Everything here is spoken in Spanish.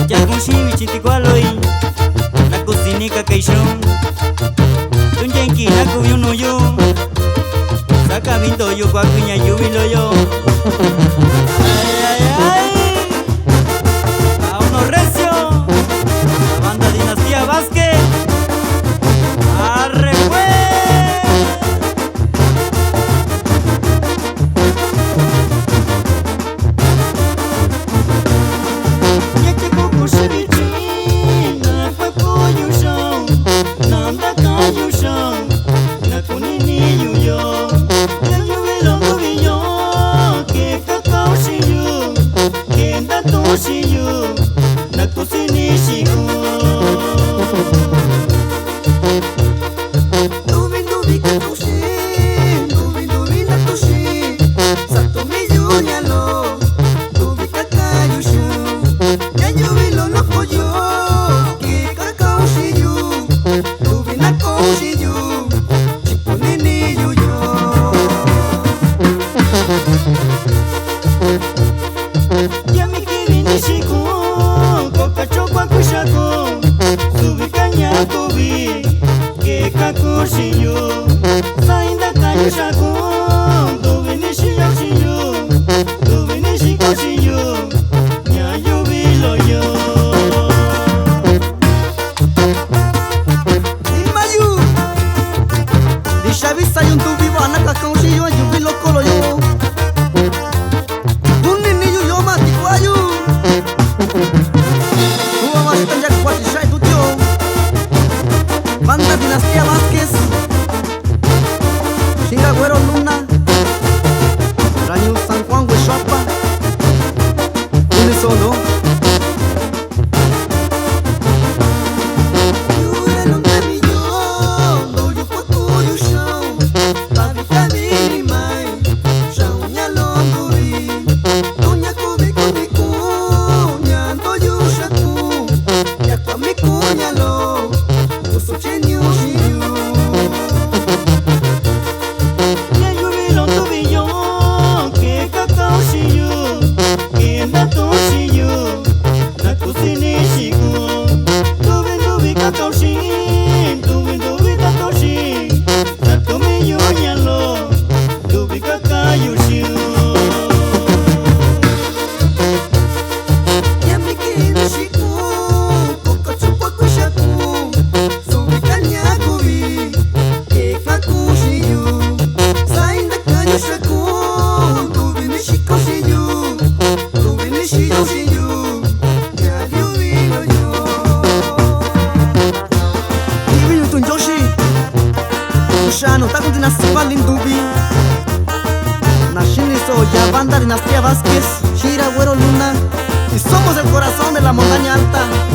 Yakunshi chitikualoi nakusinika kaishon tunyenki nakuyuno yo sakabindo yo kwakunya yubilo yo. Ay, ay, ay. A uno recio, la banda Dinastía Vázquez. Arre pues. Banda Dinastía Vázquez, Chinga Güero Luna, Raño San Juan Huechoapa, Unisono. No está con Dinastía Lindubi Nashini Soya, Banda Dinastía Vázquez, Shira Güero Luna, y somos el corazón de la montaña alta.